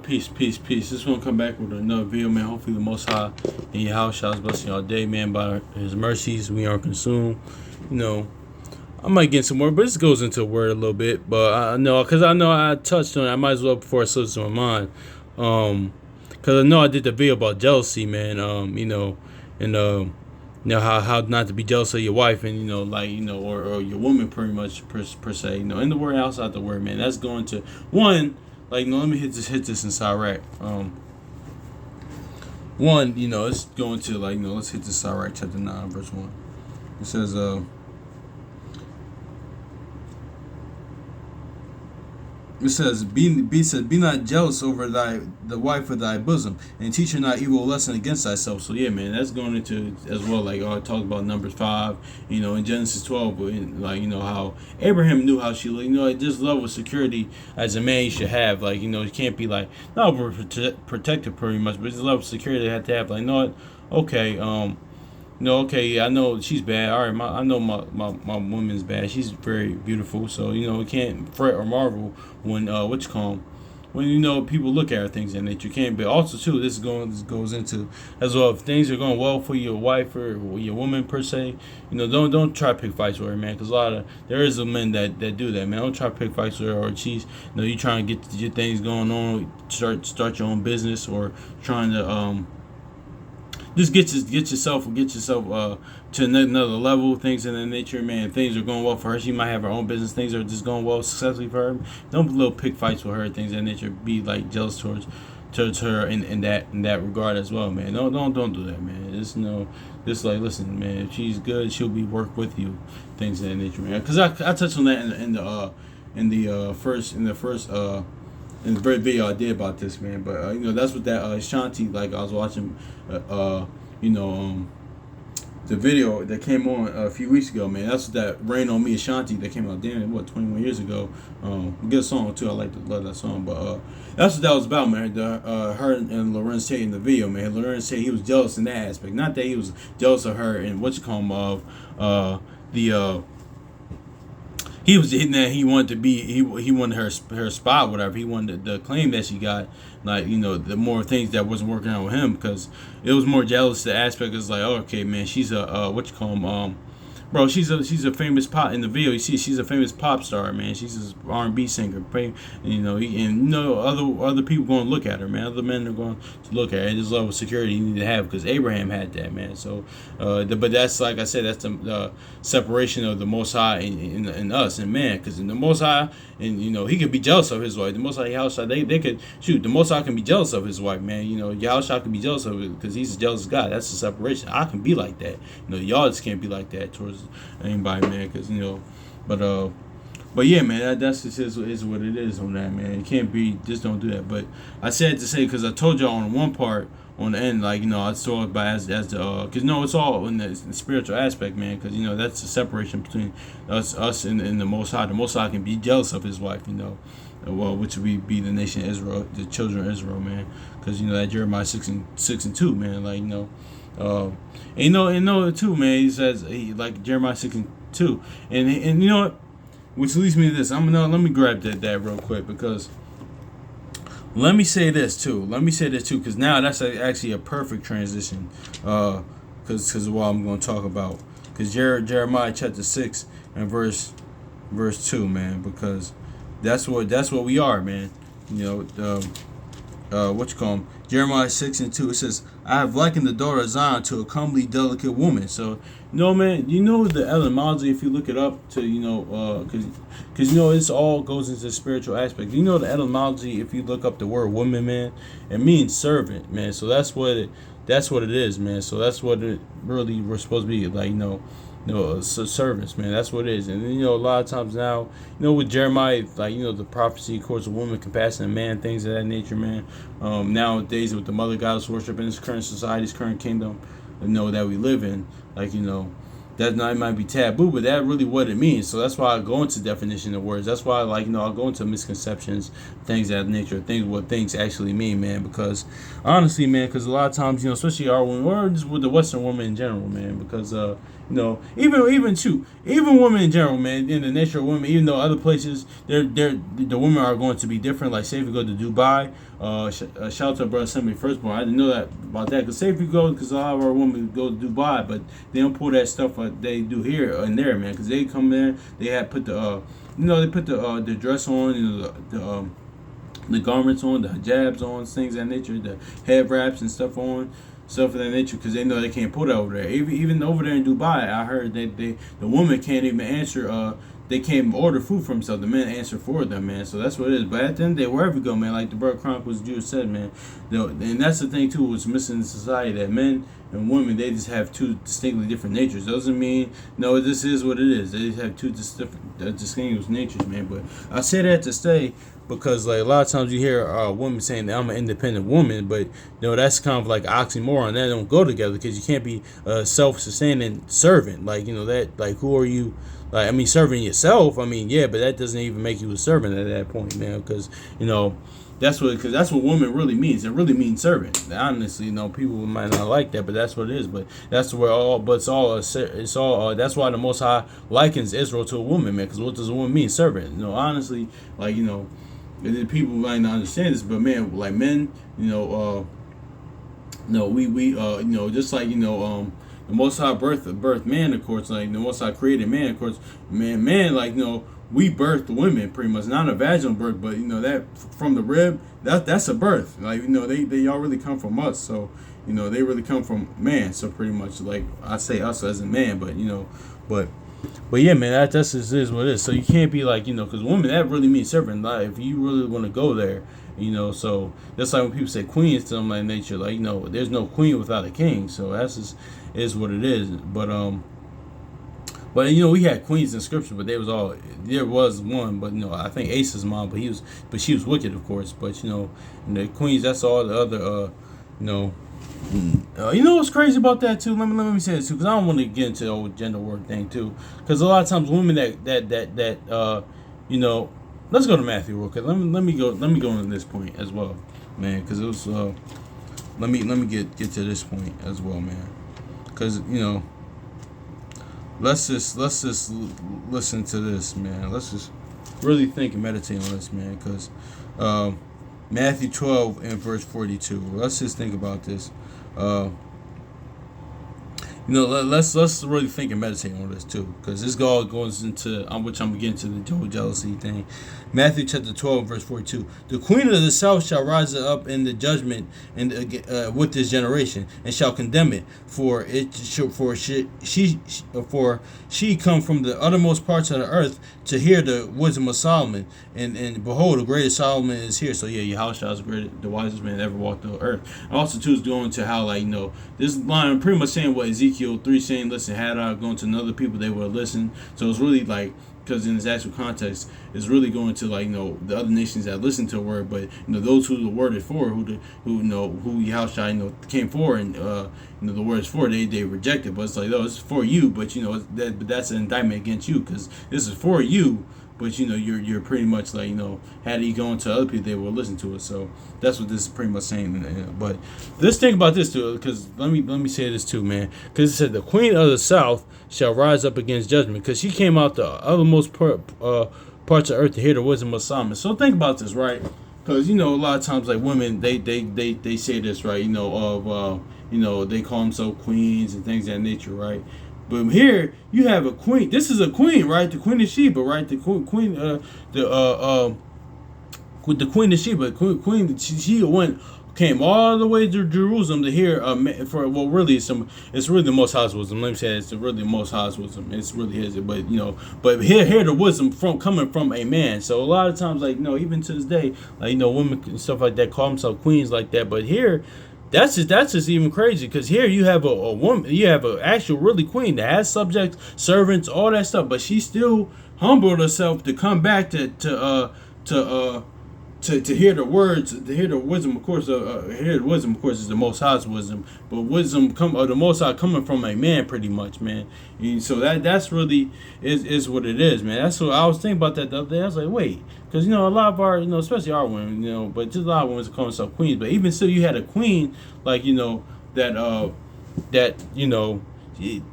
Peace, peace, peace. Just want to come back with another video, man. Hopefully, the Most High in your house shall blessing all day, man. By His mercies, we are consumed. You know, I might get some more, but this goes into a word a little bit. But I know, because I know I touched on it. I might as well before it slips to my mind. Because I know I did the video about jealousy, man. And how not to be jealous of your wife, and or your woman, pretty much per se. In the word, outside the word, man. That's going to one. Like, no, let me hit this inside right. One, it's going to, let's hit this inside right, chapter 9, verse 1. It says, be not jealous over the wife of thy bosom, and teach her not evil lesson against thyself. So yeah, man, that's going into as well. Like, I talked about Numbers 5, in Genesis 12, how Abraham knew how she looked. This level of security as a man you should have. You can't be like, no, we're protected pretty much, but this level of security they have to have. Like, okay, no, okay, yeah, I know she's bad. All right, I know my woman's bad. She's very beautiful. So, we can't fret or marvel when, when, people look at her, things in nature. You can't, but also, too, this goes into, as well, if things are going well for your wife or your woman, per se, don't try to pick fights with her, man, because there is a men that do that, man. Don't try to pick fights with her, or she's, you trying to get your things going on, start your own business, or trying to, just get yourself to another level. Things in that nature, man. Things are going well for her. She might have her own business. Things are just going well successfully for her. Don't little pick fights with her. Things in that nature. Be like jealous towards her in that regard as well, man. Don't do that, man. Just like, listen, man. If she's good, she'll be work with you. Things in that nature, man. Because I touched on that in the first in the very video I did about this, man. But that's what that Shanti, like, I was watching the video that came on a few weeks ago, man. That's what that Rain on Me Ashanti that came out 21 years ago. Good song too. Love that song. But that's what that was about, man. Her and Lorenz Tate in the video, man. Lorenz Tate, he was jealous in that aspect. Not that he was jealous of her and the he was hitting that he wanted to be he wanted her spot, whatever. He wanted the claim that she got, the more things that wasn't working out with him, because it was more jealous. The aspect is like, oh, okay, man, she's a bro, she's a famous pop in the video. You see, she's a famous pop star, man. She's an R&B singer. Other people going to look at her, man. Other men are going to look at her. This level of security you need to have, because Abraham had that, man. So, but that's, like I said, that's the separation of the Most High in us and man, because in the Most High, and he could be jealous of his wife. The Most High Yahushua, they could shoot. The Most High can be jealous of his wife, man. Yahushua can be jealous of it because he's a jealous God. That's the separation. I can be like that. Y'all just can't be like that towards anybody, man, because but yeah, man, that's just is what it is on that, man. It can't be, just don't do that. But I said to say, because I told y'all on one part on the end, I saw it by as the because it's all in the spiritual aspect, man, because that's the separation between us and the Most High. The Most High can be jealous of his wife, well, which would be the nation of Israel, the children of Israel, man, because that Jeremiah 6:2, man, and too, man. He says, like Jeremiah 6:2, and what, which leads me to this. Let me grab that real quick, because let me say this too, because now that's actually a perfect transition, because of what I'm going to talk about, because Jeremiah chapter 6 and verse 2, man, because that's what we are, man. Jeremiah 6:2, it says, I have likened the daughter of Zion to a comely, delicate woman. So, man, the etymology, if you look it up to, because it's all goes into the spiritual aspect. The etymology, if you look up the word woman, man, it means servant, man. So that's what it is, man. So that's what it really we're supposed to be, servants, man. That's what it is. And then, a lot of times now, with Jeremiah, the prophecy, of course, of woman, compassion, and man, things of that nature, man. Nowadays, with the mother goddess worship in this current society, this current kingdom, that we live in, that might be taboo, but that really what it means. So that's why I go into definition of words. That's why I go into misconceptions, things of that nature, things what things actually mean, man. Because honestly, man, because a lot of times, especially our women, or just with the Western woman in general, man, because even women in general, man, in the nature of women, even though other places, the women are going to be different. Like say if you go to Dubai, shout out to brother Somebody Firstborn. I didn't know that about that. Cause say if you go, cause a lot of our women go to Dubai, but they don't pull that stuff like they do here and there, man. Cause they come there, they have put they put the dress on, the garments on, the hijabs on, things of that nature, the head wraps and stuff on, stuff of that nature, because they know they can't put it over there. Even over there in Dubai, I heard that the woman can't even answer. They can't order food for themselves. The men answer for them, man. So that's what it is. But at the end of the day, wherever you go, man, like the Bird Chronicles Jews said, man, and that's the thing too, what's missing in society, that men and women, they just have two distinctly different natures. Doesn't mean no, this is what it is. They just have two distinguished natures, man. But I say that to say, because like a lot of times you hear women saying that I'm an independent woman, but that's kind of like oxymoron. That don't go together, because you can't be a self-sustaining servant. Like that, like who are you? Like, I mean, serving yourself. I mean, yeah, but that doesn't even make you a servant at that point, man. Because that's what woman really means. It really means servant. Honestly, people might not like that, but that's what it is. But that's where all. But it's all. That's why the Most High likens Israel to a woman, man. Because what does a woman mean? Servant. Honestly, like people might not understand this, but man, like men, just like the Most High birth man, of course, like the Most High created man, of course, man, like we birthed women pretty much, not a vaginal birth, but that from the rib, that's a birth, like they all really come from us, so they really come from man, so pretty much like I say us as a man, but yeah, man, that's just is what it is. So you can't be like because women, that really means servant. Like if you really want to go there, so that's like when people say queens to them like nature, like there's no queen without a king. So that's just is what it is. But we had queens in scripture, but there was one, but I think Asa's mom, but she was wicked, of course. But and the queens, that's all the other what's crazy about that too? Let me say this too, because I don't want to get into the old gender war thing too. Because a lot of times women that let's go to Matthew real quick. Let me go into this point as well, man. Because it was let me get to this point as well, man. Because let's just listen to this, man. Let's just really think and meditate on this, man. Because Matthew 12 and verse 42. Let's just think about this. Let's really think and meditate on this too, because this all goes into which I'm getting to the whole jealousy thing. Matthew chapter 12 verse 42. The queen of the south shall rise up in the judgment and with this generation, and shall condemn it, for she come from the uttermost parts of the earth to hear the wisdom of Solomon, and behold, the greatest Solomon is here. So yeah, Yahushua is the wisest man that ever walked the earth. And also too is going to how this line pretty much saying what Ezekiel 3 saying. Listen, had I gone to another people, they would have listened. So it's really like, because in its actual context, it's really going to the other nations that listen to the word, but those who the word is for, who Yahushua came for, and the word is for, they reject it. But it's like, oh, it's for you, but but that's an indictment against you, because this is for you. But you're pretty much like had he gone to other people, they will listen to it. So that's what this is pretty much saying. But let's think about this too, because let me say this too, man. Because it said the queen of the south shall rise up against judgment, because she came out the othermost parts of earth to hear the wisdom of Solomon. So think about this, right? Because a lot of times like women, they say this, right? They call themselves queens and things of that nature, right? But here you have a queen. This is a queen, right? The Queen of Sheba, right? The queen, the Queen of Sheba. Queen she came all the way to Jerusalem to hear really it's really the Most High's wisdom. Let me say it's really the Most High's wisdom. It's really his, but hear the wisdom coming from a man. So a lot of times, even to this day, women and stuff like that call themselves queens like that. But here, that's just even crazy, because here you have a woman, you have an actual really queen that has subjects, servants, all that stuff, but she still humbled herself to come back to to hear the words, to hear the wisdom, of course, hear the wisdom, of course, is the Most High's wisdom, but wisdom the Most High coming from a man, pretty much, man. And so that's really is what it is, man. That's what I was thinking about that the other day. I was like, wait, because a lot of our, especially our women, but just a lot of women call themselves queens. But even still, you had a queen like that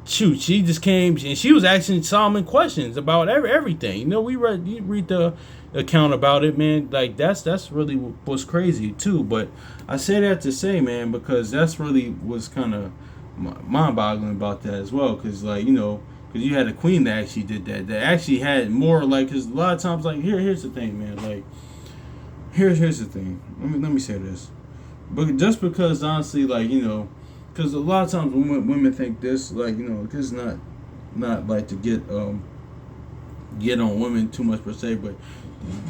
shoot, she just came and she was asking Solomon questions about everything. You read the account about it, man. Like that's really what's crazy too. But I say that to say, man, because that's really what's kind of mind-boggling about that as well. Because because you had a queen that actually did that actually had more, like, because a lot of times, like, here's the thing, man. Like, here's the thing. Let me say this, but just because honestly, like, because a lot of times when women think this, like, this is not like to get on women too much per se, but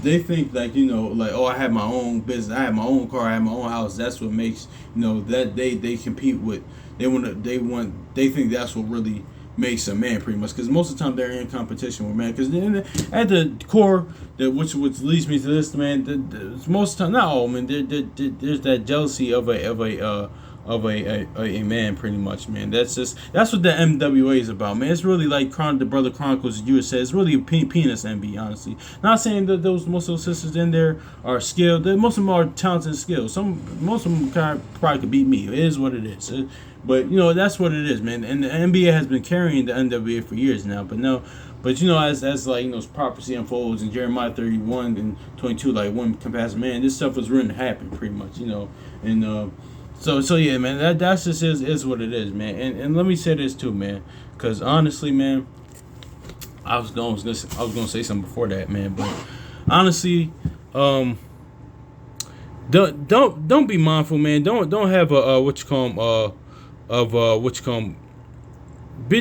they think, like, like, oh, I have my own business, I have my own car, I have my own house. That's what makes, that they compete with. They think that's what really makes a man, pretty much, because most of the time they're in competition with man. Because at the core, which leads me to this, man. Most of the time, not all men, there's that jealousy of a man, pretty much, man. That's what the MWA is about, man. It's really like the Brother Chronicles, you would say. It's really a penis envy, honestly. Not saying that most of those sisters in there are skilled. Most of them are talented and skilled. Most of them probably could beat me. It is what it is. But that's what it is, man. And the NBA has been carrying the NWA for years now. But no. But as like prophecy unfolds in Jeremiah 31 and 22, like, women can pass a man. This stuff was written to happen, pretty much, and. So yeah, man, that's just is what it is, man. And let me say this too, man, because honestly, man, I was gonna say something before that, man, but honestly, don't be mindful, man. Don't have a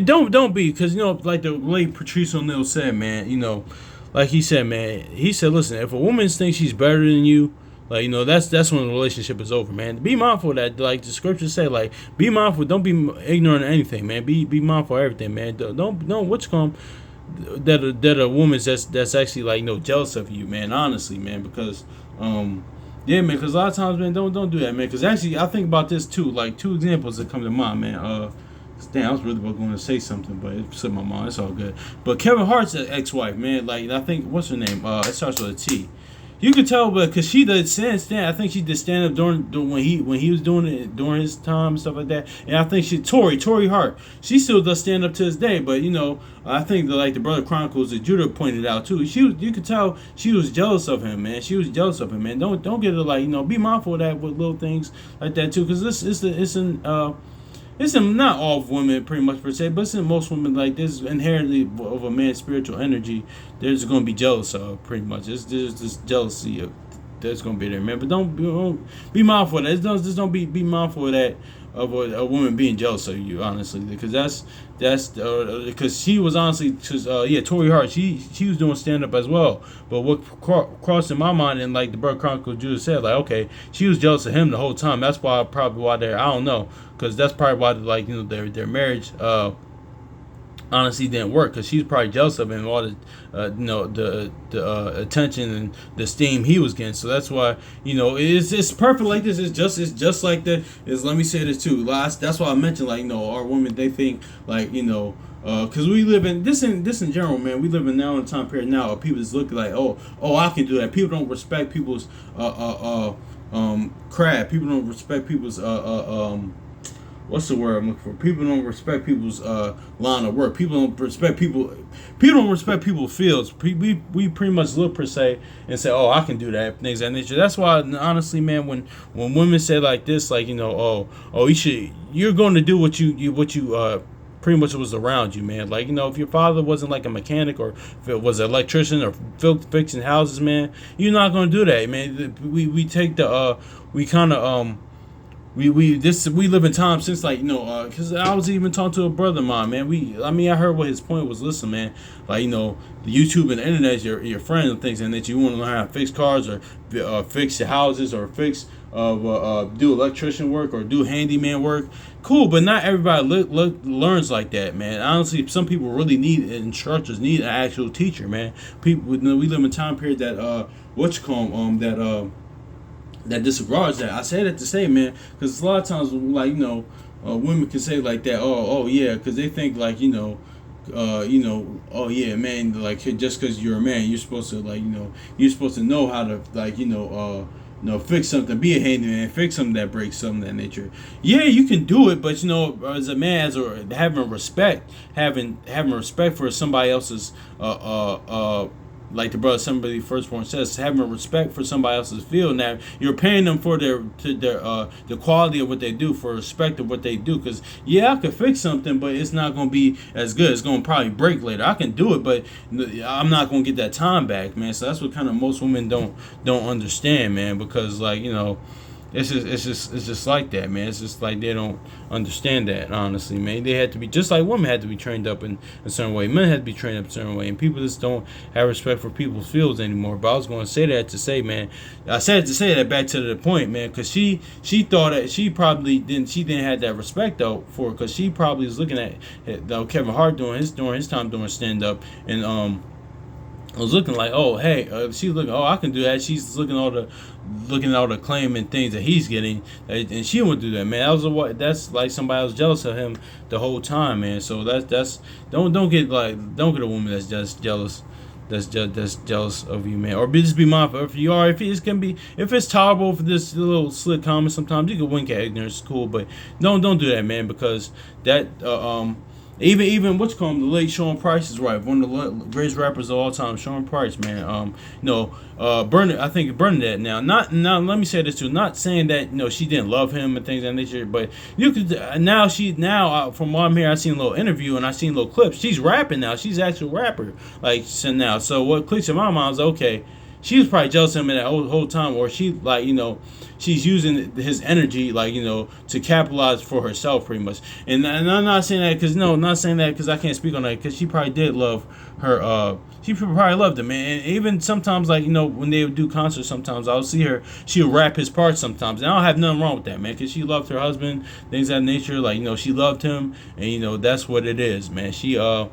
don't be, because like the late Patrice O'Neal said, man, like he said, listen, if a woman thinks she's better than you, like, that's when the relationship is over, man. Be mindful of that, like the scriptures say, like, be mindful. Don't be ignorant of anything, man. Be mindful of everything, man. Don't that a woman that's actually, like, jealous of you, man. Honestly, man, because yeah, man. Because a lot of times, man, don't do that, man. Because actually, I think about this too. Like, two examples that come to mind, man. Damn, I was really going to say something, but it slipped my mind. It's all good. But Kevin Hart's ex-wife, man. Like, I think, what's her name? It starts with a T. You could tell, but because she did stand. I think she did stand up during when he was doing it during his time and stuff like that. And I think Tori Hart, she still does stand up to this day. But I think the Brother Chronicles that Judah pointed out too. You could tell she was jealous of him, man. She was jealous of him, man. Don't get it, like, be mindful of that with little things like that too, because it's in not all women, pretty much, per se, but it's in most women. Like, there's inherently of a man's spiritual energy, there's going to be jealous of, pretty much. There's this jealousy that's going to be there, man. But don't be mindful of that. Just don't be mindful of that, of a woman being jealous of you, honestly, because that's because she was, honestly, because Tori Hart, she was doing stand up as well. But what crossed in my mind, and like the Brother Chronicle Judah said, like, okay, she was jealous of him the whole time. That's probably why they're, I don't know, because that's probably why, like, their marriage honestly didn't work, because she was probably jealous of him, all the attention and the esteem he was getting. So that's why it's perfect like this. It's just like that. Let me say this too. That's why I mentioned, like, our women, they think, like, because we live in this in general, man. We live in now in a time period now of people just look like, oh, I can do that. People don't respect people's craft. People don't respect people's what's the word I'm looking for? People don't respect people's line of work. People don't respect people's fields. We pretty much look, per se, and say, oh, I can do that, things of that nature. That's why, honestly, man, when women say like this, like, you're going to do what you pretty much was around you, man. Like, if your father wasn't like a mechanic, or if it was an electrician or fixing houses, man, you're not going to do that, man. We take the we kind of we live in times since, like, because I was even talking to a brother of mine, man. I heard what his point was. Listen, man, like, the YouTube and the internet is your friend and things, and that you want to learn how to fix cars, or fix your houses, or fix do electrician work, or do handyman work. Cool, but not everybody learns like that, man. Honestly, some people really need instructors, need an actual teacher, man. People, we live in a time period that that disregards that. I say that to say, man, because a lot of times, like, women can say like that. Oh yeah, because they think, like, oh yeah, man, like, just because you're a man, you're supposed to, like, you're supposed to know how to, like, fix something, be a handyman, fix something that breaks, something of that nature. Yeah, you can do it, but, as a man, or having respect for somebody else's like the brother, somebody firstborn says, having respect for somebody else's field. Now you're paying them for their the quality of what they do, for respect of what they do. Because yeah, I could fix something, but it's not gonna be as good. It's gonna probably break later. I can do it, but I'm not gonna get that time back, man. So that's what kind of most women don't understand, man. Because, like, it's just like that, man. It's just like they don't understand that, honestly, man. They had to be, just like women had to be trained up in a certain way. Men had to be trained up a certain way, and people just don't have respect for people's fields anymore. But I was going to say that to say, man, I said to say that back to the point, man, because she thought that she didn't have that respect though for, because she probably was looking at Kevin Hart during his time doing stand up, and I was looking like, oh, hey, she's looking, oh, I can do that. She's looking at all the claim and things that he's getting, and she wouldn't do that, man. That's like somebody else jealous of him the whole time, man. So that's don't get a woman that's just jealous, that's jealous of you, man. Or just be mindful, if you are, if it's tolerable for this little slick comment, sometimes you can wink at ignorance, cool, but don't do that, man, because that even what's called the late Sean Price is right. One of the greatest rappers of all time, Sean Price, man. I think Bernadette. Now, let me say this too. Not saying that she didn't love him and things of that nature, but you could now from what I'm here, I seen a little interview and I seen little clips. She's rapping now. She's an actual rapper. Like, so now, so what clicks in my mind is, okay, she was probably jealous of him that whole time, or she, like, she's using his energy, like, to capitalize for herself, pretty much. And I'm not saying that because I can't speak on that, because she probably did love her. She probably loved him, man. And even sometimes, like, when they would do concerts, sometimes I'll see her. She'll rap his parts sometimes, and I don't have nothing wrong with that, man, because she loved her husband, things of that nature. Like, she loved him, and that's what it is, man. She there's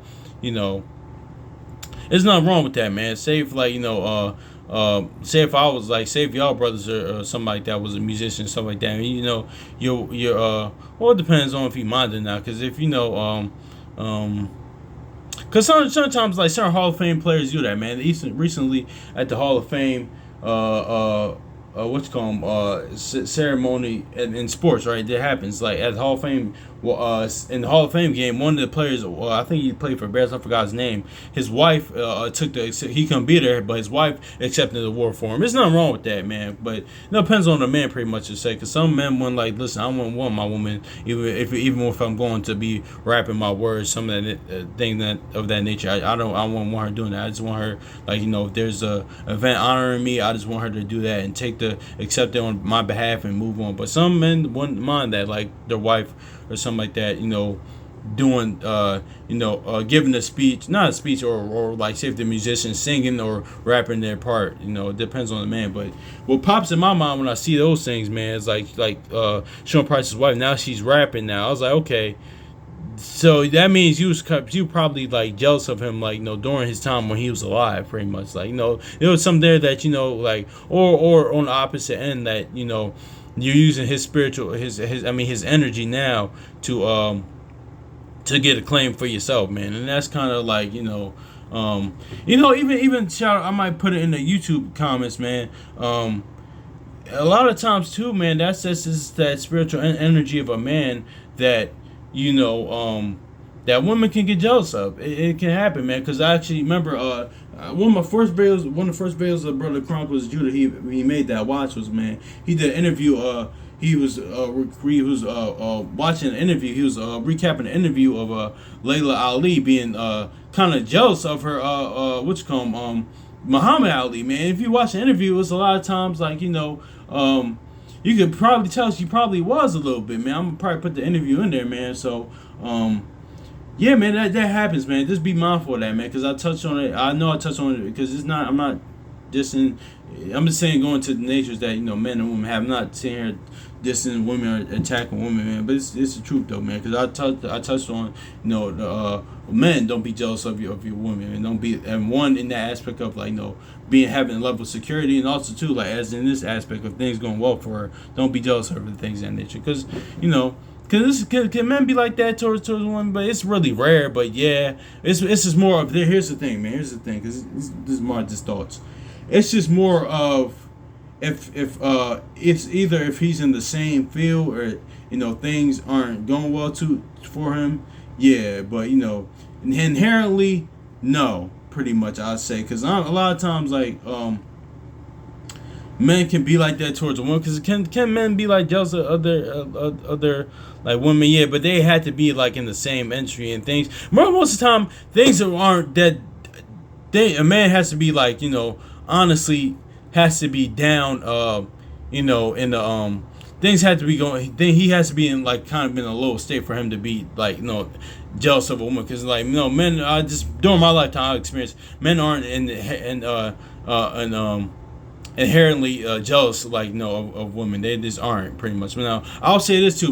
nothing wrong with that, man. Say if, like, say if I was like, say if y'all brothers or somebody like that was a musician, stuff like that, and you're well, it depends on if you mind or not, because if because sometimes, like, certain Hall of Fame players do that, man. Recently at the Hall of Fame ceremony in sports, right? That happens, like, at the Hall of Fame. In the Hall of Fame game, one of the players, I think he played for Bears, I forgot his name. His wife he couldn't be there, but his wife accepted the award for him. There's nothing wrong with that, man. But it depends on the man, pretty much, to say. Because some men want, like, listen, I wouldn't want my woman, even if I'm going to be rapping my words, some of that thing of that nature. I wouldn't want her doing that. I just want her, like, if there's a event honoring me, I just want her to do that and accept it on my behalf and move on. But some men wouldn't mind that, like, their wife or something like that, doing, giving a speech, not a speech, or like, say if the musician singing or rapping their part, it depends on the man. But what pops in my mind when I see those things, man, is like Sean Price's wife, now she's rapping now. I was like, okay, so that means you probably, like, jealous of him, like, during his time when he was alive, pretty much. Like, there was some there that, like, or on the opposite end, that, you're using his spiritual, his energy now to get a claim for yourself, man. And that's kind of like, even shout, I might put it in the YouTube comments, man. A lot of times too, man, that's just that spiritual energy of a man that, that women can get jealous of. It can happen, man. Because I actually remember one of the first videos of Brother Chronicles Judah he made that I watched was, man, he did an interview. He was watching an interview. He was recapping an interview of Layla Ali being kind of jealous of her Muhammad Ali, man. If you watch the interview, it's a lot of times, like, you could probably tell she probably was a little bit, man. I'm gonna probably put the interview in there, man. So, yeah, man, that happens, man. Just be mindful of that, man. Because I touched on it. I know I touched on it because it's not. I'm not dissing. I'm just saying going to the natures that men and women have. I'm not saying here dissing women or attacking women, man. But it's the truth though, man. Because I touched on the men don't be jealous of your women, and don't be, and one in that aspect of like being having a level of security, and also too like as in this aspect of things going well for her, don't be jealous of her things of that nature. Because Cause can men be like that towards women, but it's really rare. But yeah, it's just more of. Here's the thing, man. Here's the thing, because this is more just thoughts. It's just more of if it's either if he's in the same field or things aren't going well for him. Yeah, but inherently no, pretty much I'd say, because a lot of times like men can be like that towards a woman. Because can men be like jealous of other like women? Yeah, but they had to be like in the same entry and things. Most of the time, things aren't that. A man has to be like honestly has to be down. In the things had to be going. Then he has to be in like kind of in a low state for him to be like jealous of a woman. Because like men. I just during my lifetime I experienced men aren't inherently jealous like of women. They just aren't, pretty much. But now I'll say this too,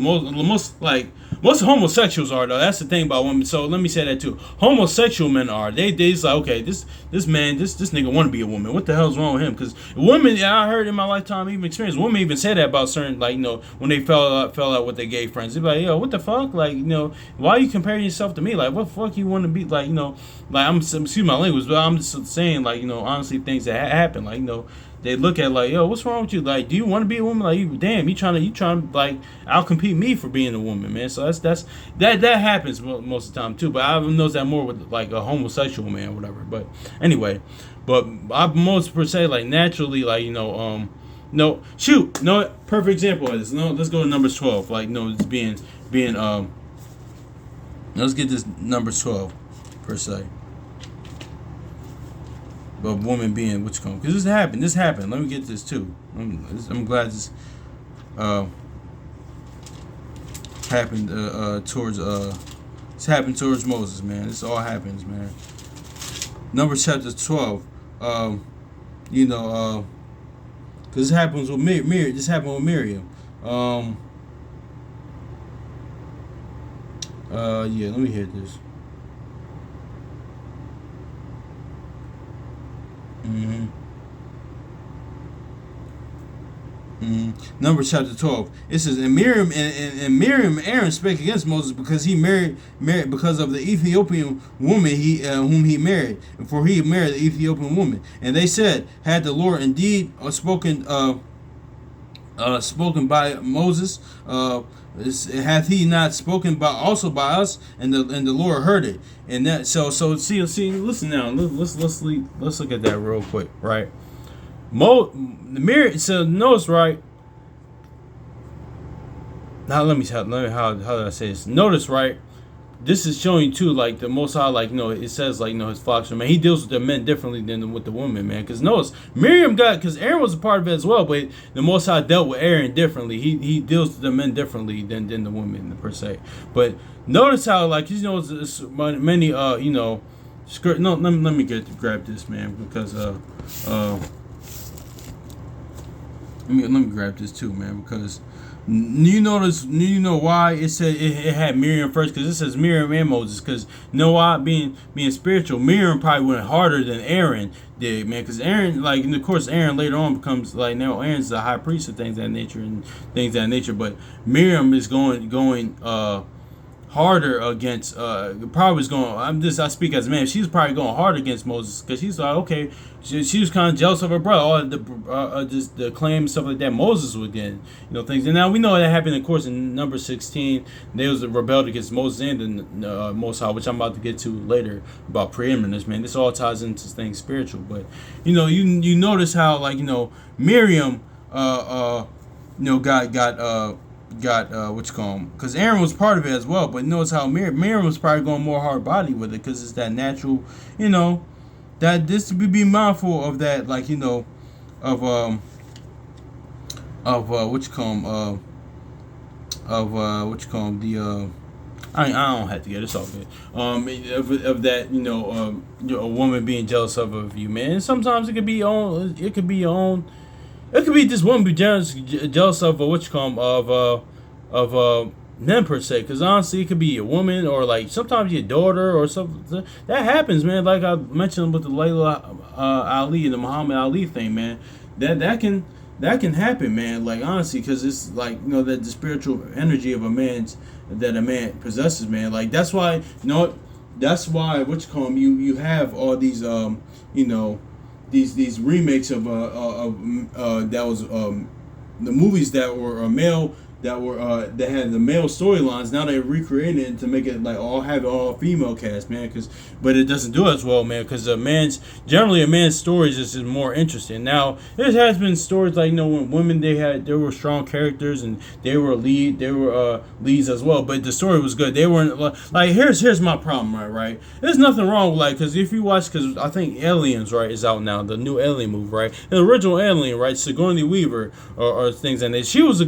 most homosexuals are though. That's the thing about women. So let me say that too. Homosexual men are they just like, okay, this man, this nigga want to be a woman. What the hell's wrong with him? Because women, I heard in my lifetime, even experience, women even say that about certain, like when they fell out with their gay friends. They're like, yo, what the fuck, like why are you comparing yourself to me? Like, what the fuck you want to be like? Like I'm, excuse my language, but I'm just saying like honestly things that happen, like they look at like, yo, what's wrong with you? Like, do you want to be a woman? Like, you trying to like outcompete me for being a woman, man. So that happens most of the time too. But I've noticed that more with like a homosexual man or whatever. But anyway, but I most per se like naturally like no shoot no perfect example of this. No, let's go to Numbers 12. Like it's being let's get this Numbers 12 per se. But woman being which come because this happened. Let me get this too. I'm glad this happened towards this happened towards Moses, man. This all happens, man. Numbers chapter 12. Because this happens with Miriam. This happened with Miriam. Yeah. Let me hear this. Numbers chapter 12. It says, and Miriam and Aaron spake against Moses because he married because of the Ethiopian woman whom he married, for he married the Ethiopian woman. And they said, had the Lord indeed spoken by Moses, hath he not spoken also by us? And the Lord heard it. And that see listen now. Let's look at that real quick, right? So notice, right? Now let me how did I say this? Notice, right? This is showing too, like the Most High, like it says, like his flocks are, man. He deals with the men differently than with the women, man. Because notice Miriam because Aaron was a part of it as well, but the Most High dealt with Aaron differently. He deals with the men differently than the women per se. But notice how like it's many skirt. No, let me grab this, man, because let me grab this too, man, because. You know why it said it had Miriam first? Because it says Miriam and Moses. Because why? Being spiritual, Miriam probably went harder than Aaron did, man. Because Aaron, like, and of course, Aaron later on becomes like now Aaron's the high priest of things of that nature. But Miriam is going harder against probably was going. I speak as a man. She's probably going hard against Moses because she's like, okay, she was kind of jealous of her brother, all just the claim and stuff like that Moses was getting, things. And now we know that happened, of course, in number 16. There was a rebellion against Moses and the Most High, which I'm about to get to later about preeminence, man. This all ties into things spiritual, but you notice how like Miriam got what you call him, because Aaron was part of it as well, but notice how Miriam was probably going more hard body with it because it's that natural, that this to be mindful of that, like of of what you call 'em, of what you call 'em, the I don't have to get it. It's all good. Of that, a woman being jealous of you, man. And sometimes it could be your own. It could be your own. It could be this woman be jealous of what you call 'em, of men per se. Because honestly, it could be a woman or like sometimes your daughter or something. That happens, man. Like I mentioned with the Layla Ali and the Muhammad Ali thing, man. That can happen, man. Like honestly, because it's like that the spiritual energy of that a man possesses, man. Like that's why that's why what you call 'em, you have all these these remakes of that was the movies that were male that had the male storylines. Now they're recreating it to make it like have it all female cast, man. But it doesn't do as well, man. Because generally a man's stories is more interesting. Now there has been stories like when women they were strong characters and they were leads as well. But the story was good. They weren't like here's my problem, right? There's nothing wrong with because if you watch I think Aliens is out now, the new Alien movie, right? The original Alien, right? Sigourney Weaver or things and she was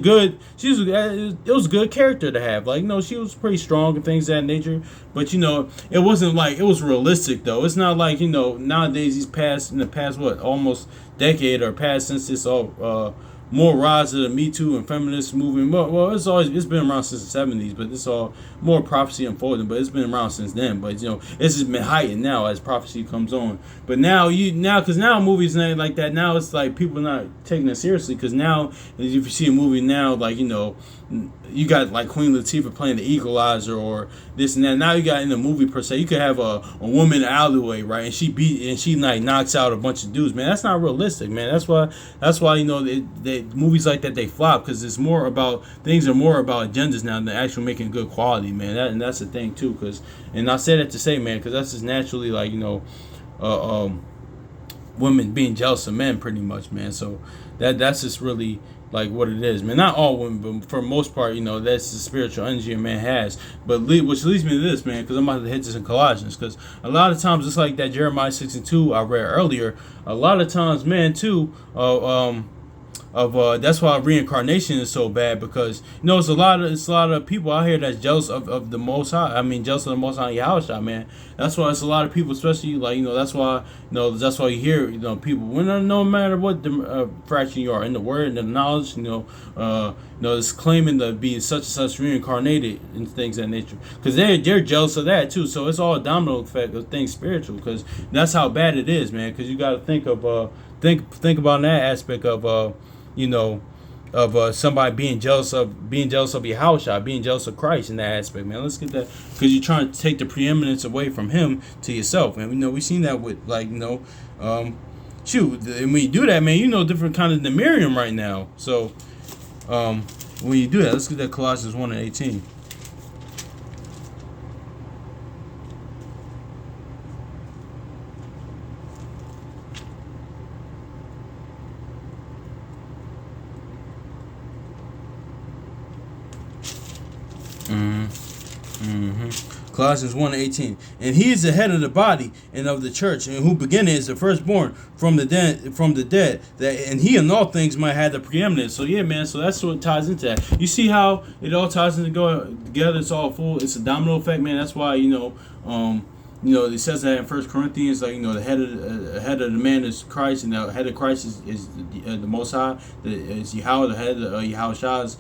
it was a good character to have. She was pretty strong and things of that nature. But it wasn't like it was realistic though. It's not like nowadays in the past what almost decade or past since this all more rise of the Me Too and feminist movement. Well, it's been around since the 70s, but it's all more prophecy unfolding. But it's been around since then. But it's just been heightened now as prophecy comes on. But because now movies like that. Now it's like people not taking it seriously. Because now if you see a movie now, you got like Queen Latifah playing the Equalizer or this and that. Now you got in the movie per se, you could have a woman in the alleyway, right? And she like knocks out a bunch of dudes, man. That's not realistic, man. That's why they movies like that they flop because things are more about agendas now than actually making good quality, man. And that's the thing too, and I say that to say, man, because that's just naturally like women being jealous of men, pretty much, man. So that's just really like what it is, man. Not all women, but for the most part, that's the spiritual energy a man has. But which leads me to this, man, because I'm about to hit this in Colossians, because a lot of times, just like that Jeremiah 6:2 I read earlier, a lot of times, man, too, that's why reincarnation is so bad, because it's a lot of people out here that's jealous of the Most High. I mean, jealous of the Most High Yahushua, man. That's why it's a lot of people, especially like that's why you hear people no matter what the fraction you are in the word and the knowledge, it's claiming to be such and such reincarnated and things of that nature, because they're jealous of that too. So it's all a domino effect of things spiritual, because that's how bad it is, man. Because you got to think of think about that aspect of somebody being jealous of Yahushua, being jealous of Christ in that aspect, man. Let's get that, because you're trying to take the preeminence away from him to yourself, and we've seen that with shoot, and when you do that, man, different kind of Miriam right now. So when you do that, let's get that Colossians 1:18. Colossians 1:18. And he is the head of the body and of the church, and who beginning is the firstborn from the dead, that and he in all things might have the preeminence. So yeah, man, so that's what ties into that. You see how it all ties into together, it's all full, it's a domino effect, man. That's why, it says that in 1 Corinthians, like, the head of the man is Christ, and the head of Christ is the Most High, is Yahweh. The head of Yahushua is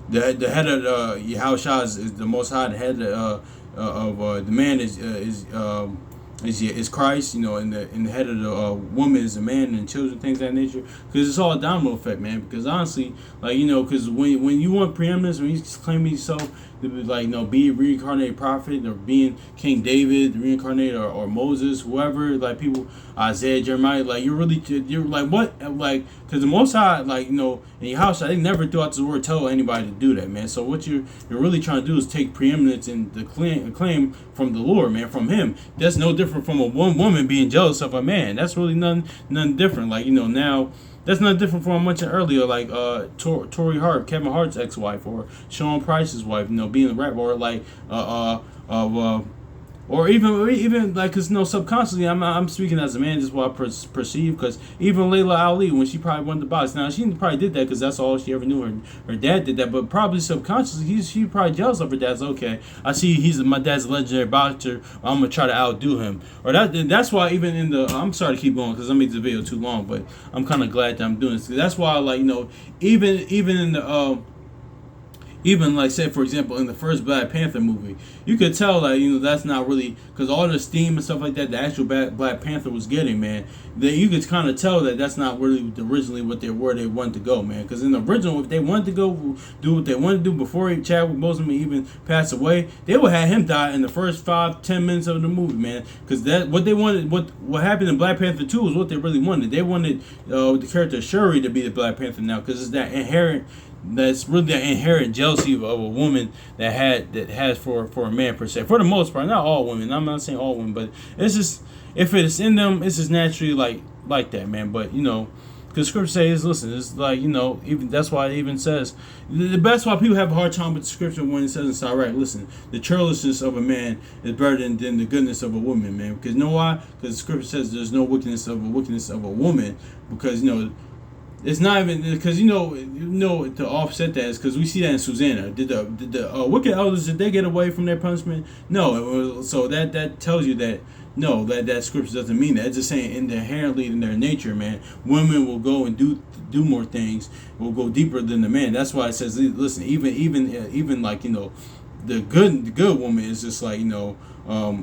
the head of Yahushua is the Most High. The head of the man is Christ, and the head of the woman is the man and children, things of that nature. Because it's all a domino effect, man. Because honestly, because when you want preeminence, when you claim yourself to be be a reincarnated prophet, or being King David, reincarnated, or Moses, whoever, people, Isaiah, Jeremiah, you're like what, because the Most High, in your house, they never threw out this word tell anybody to do that, man. So what you're really trying to do is take preeminence and the claim from the Lord, man, from Him. That's no different from one woman being jealous of a man. That's really none different. Now. That's not different from what I mentioned earlier, Tori Hart, Kevin Hart's ex-wife, or Sean Price's wife, being a rapper, or or even like, cause no, subconsciously I'm speaking as a man, just what I perceive. Cause even Layla Ali, when she probably won the box, now she probably did that because that's all she ever knew. Her dad did that, but probably subconsciously she probably jealous of her dad's. Okay, I see my dad's a legendary boxer. I'm gonna try to outdo him, or that's why even in the I'm sorry to keep going because I made the video too long, but I'm kind of glad that I'm doing this. That's why like even in the even like say for example in the first Black Panther movie, you could tell that that's not really because all the steam and stuff like that the actual Black Panther was getting, man. That you could kind of tell that that's not really originally what they wanted to go, man. Because in the original, if they wanted to go do what they wanted to do before Chadwick Boseman even passed away, they would have him die in the first 5-10 minutes of the movie, man. Because that what they wanted, what happened in Black Panther 2 is what they really wanted. They wanted the character Shuri to be the Black Panther now because it's that inherent. That's really the inherent jealousy of a woman that has for a man per se. For the most part, not all women. I'm not saying all women, but it's just if it's in them, it's just naturally like that, man. But because scripture says, listen, it's like even that's why it even says the best why people have a hard time with the scripture when it says inside right. Listen, the churlishness of a man is better than the goodness of a woman, man. Because you know why? Because the scripture says there's no wickedness of a woman because it's not even because to offset that is because we see that in Susanna. Did the wicked elders, did they get away from their punishment? No. It was, so that tells you that no, that scripture doesn't mean that. It's just saying inherently in their nature, man, women will go and do more things, will go deeper than the man. That's why it says, listen, even like the good woman is just like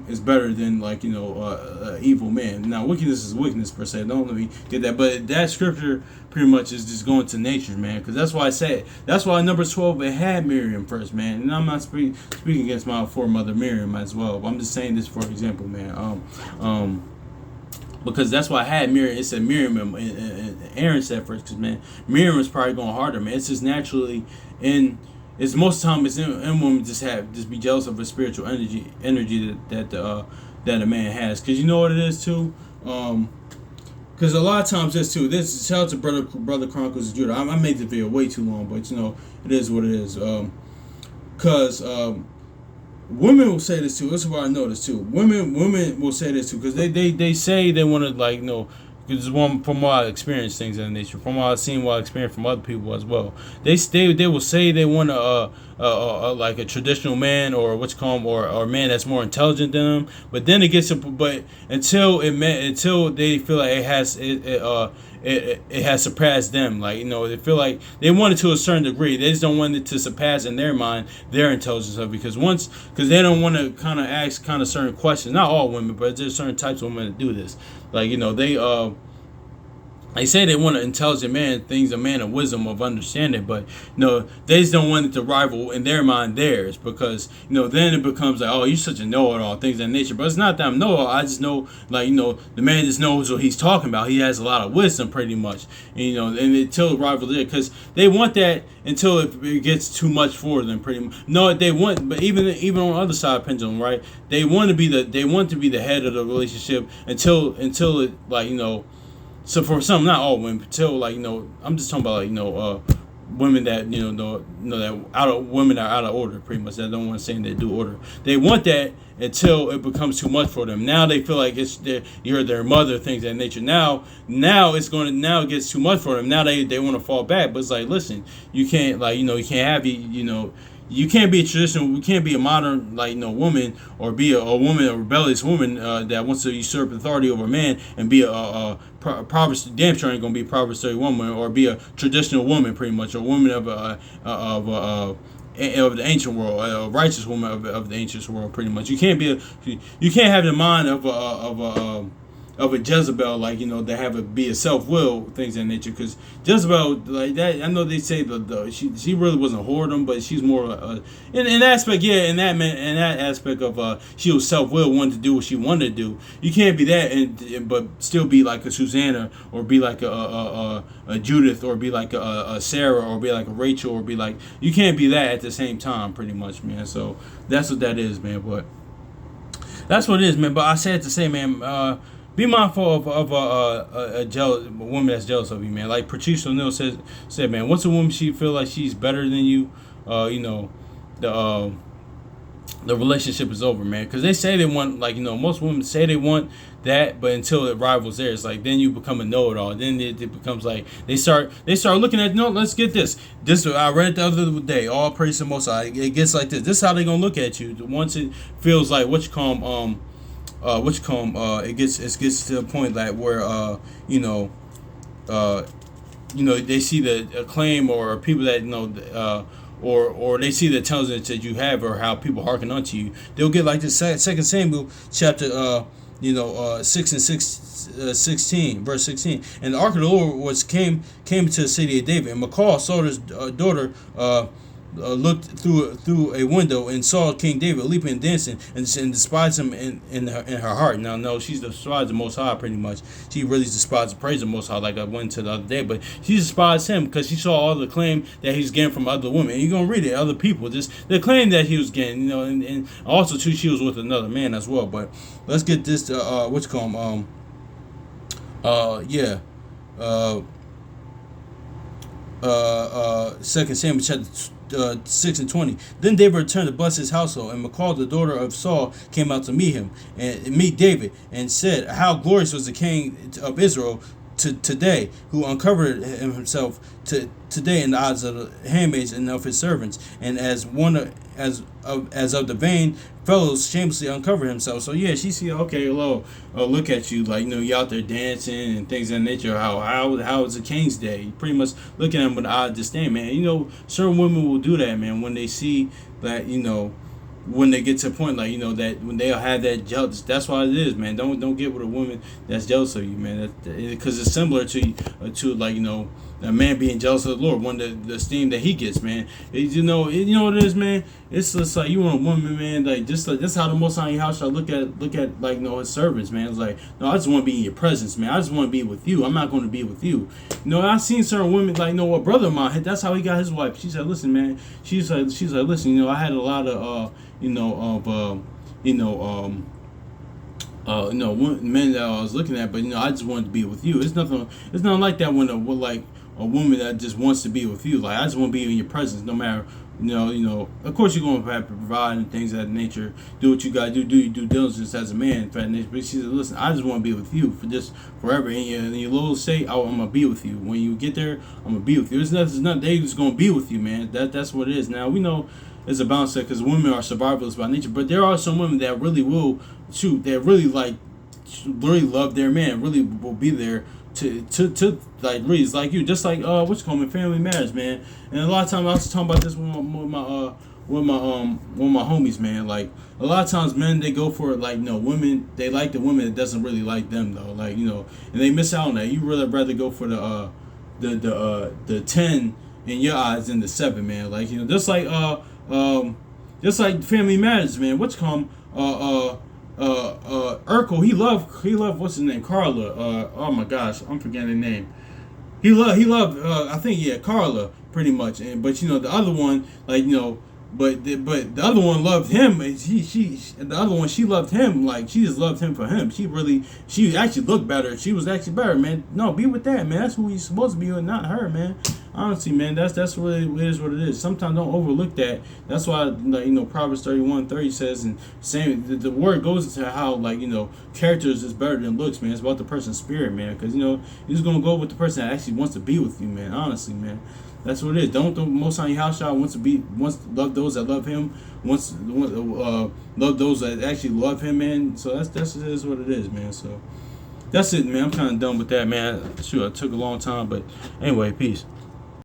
is better than like evil man. Now wickedness is wickedness per se. Don't let me get that, but that scripture pretty much is just going to nature, man. Because that's why I said that's why number 12 it had Miriam first, man. And I'm not speaking against my foremother Miriam as well. But I'm just saying this for example, man. Because that's why I had Miriam. It said Miriam and Aaron said first, because man, Miriam was probably going harder, man. It's just naturally in. It's most of the time it's in women just be jealous of a spiritual energy that a man has. Because you know what it is too. Because a lot of times this too. This shout out to brother Chronicles of Judah. I made the video way too long, but it is what it is. Because women will say this too. This is what I noticed too. Women will say this too because they say they want to because from what I experienced things in nature, from what I've seen, what I experienced from other people as well. They will say they want like a traditional man or what's called or a man that's more intelligent than them. But then it gets until they feel like it has surpassed them. Like they feel like they want it to a certain degree. They just don't want it to surpass in their mind their intelligence of it. Because they don't want to kind of ask kind of certain questions. Not all women, but there's certain types of women that do this. Like they say they want an intelligent man, a man of wisdom, of understanding, but they just don't want it to rival in their mind theirs because then it becomes like, oh, you're such a know-it-all, things of that nature. But it's not that I'm know-it-all. I just know the man just knows what he's talking about. He has a lot of wisdom, pretty much, and until it rivals there, because they want that until it gets too much for them, pretty much. No, they want, but even on the other side of the pendulum, right? They want to be the head of the relationship until it So for some, not all women, until I'm just talking about women that that women are out of order, pretty much. I don't want to say they do order. They want that until it becomes too much for them. Now they feel like you're their mother, things of that nature. Now it gets too much for them. Now they want to fall back, but it's like, listen, you can't you can't have you can't be a traditional. You can't be a modern woman or be a woman, a rebellious woman that wants to usurp authority over a man and be a Proverbs. Damn sure ain't gonna be a Proverbs 31 woman or be a traditional woman, pretty much, a woman of the ancient world, a righteous woman of the ancient world, pretty much. You can't have the mind of a Jezebel, that have be a self-will, things of that nature. Because Jezebel, like that, I know they say she really wasn't whoredom, but she's more in that aspect, yeah. In that aspect of she was self-will, wanted to do what she wanted to do. You can't be that, but still be like a Susanna, or be like a Judith, or be like a Sarah, or be like a Rachel, or be like, you can't be that at the same time, pretty much, man. So that's what that is, man. But that's what it is, man. But I said to say, man. Be mindful of a woman that's jealous of you, man. Like Patrice O'Neal said, man, once a woman she feel like she's better than you, the relationship is over, man. Because they say they want, like, most women say they want that, but until it rivals theirs, like, then you become a know-it-all. Then it becomes like they start looking at, no, let's get this. This I read it the other day. All praise to the Most High. It gets like this. This is how they gonna look at you once it feels like it gets to the point like where they see the acclaim or people that or they see the intelligence that you have or how people hearken unto you. They'll get like this. Second Samuel chapter 16, verse 16. And the ark of the Lord came to the city of David, and Michal, Saul's daughter, looked through a window and saw King David leaping and dancing and despised him in her heart. Now, no, she's despised the Most High pretty much. She really despised and praised the Most High, like I went to the other day. But she despised him because she saw all the claim that he's getting from other women. And you're gonna read it, other people, just the claim that he was getting, and also too, she was with another man as well. But let's get this to Second Samuel chapter 6 and 20. Then David returned to bless his household, and Michal, the daughter of Saul, came out to meet him and meet David, and said, "How glorious was the king of Israel today, who uncovered himself today in the eyes of the handmaids and of his servants, and as of the vain fellows shamelessly uncover himself." So yeah, she see, okay, hello, look at you, like, you out there dancing and things of that nature. How is the king's day? You pretty much looking at him with the eye of disdain, man. Certain women will do that, man, when they see that, when they get to a point, like, that when they'll have that jealous. That's why it is, man. Don't get with a woman that's jealous of you, man. Because it's similar to like, a man being jealous of the Lord, the esteem that he gets, man. You know what it is, man. It's just like, you want a woman, man, like, just like this, how the Most High in your house shall look at like, his servants, man. It's like, no, I just want to be in your presence, man. I just want to be with you. I'm not going to be with you. I've seen certain women, like, a brother of mine, that's how he got his wife. She said, listen, man. She's like, listen, I had a lot of men that I was looking at, but I just wanted to be with you. It's nothing like that when a woman that just wants to be with you. Like, I just want to be in your presence, no matter. Of course you're going to have to provide and things of that nature. Do what you got to do. Do your due diligence as a man. But she said, listen, I just want to be with you for just forever. In your little state, I'm going to be with you. When you get there, I'm going to be with you. There's nothing. They just going to be with you, man. That's what it is. Now, we know it's a balance there because women are survivalists by nature. But there are some women that really will shoot. That really really love their man. Really will be there to like reads like you, just like what's called family marriage, man. And a lot of times I was talking about this with my homies, man. Like, a lot of times men, they go for it, like, women, they like the woman that doesn't really like them, though, like, and they miss out on that. You really rather go for the 10 in your eyes than the 7, man. Like, just like family marriage, man. What's called Urkel, he loved what's his name, Carla. Oh my gosh, I'm forgetting the name. He loved I think, yeah, Carla, pretty much. But the other one, like, but the other one loved him. The other one, she loved him, like, she just loved him for him. She actually looked better. She was actually better, man. No, be with that, man. That's who he's supposed to be with, not her, man. Honestly, man, that's really, it is what it is. Sometimes don't overlook that. That's why, like, Proverbs 31:30 says, and same, the word goes into how, like, characters is better than looks, man. It's about the person's spirit, man. Because you're just gonna go with the person that actually wants to be with you, man. Honestly, man. That's what it is. Don't the Most High house child wants to love those that love him, love those that actually love him, man. So that's it is what it is, man. So that's it, man. I'm kind of done with that, man. Sure, it took a long time, but anyway, peace.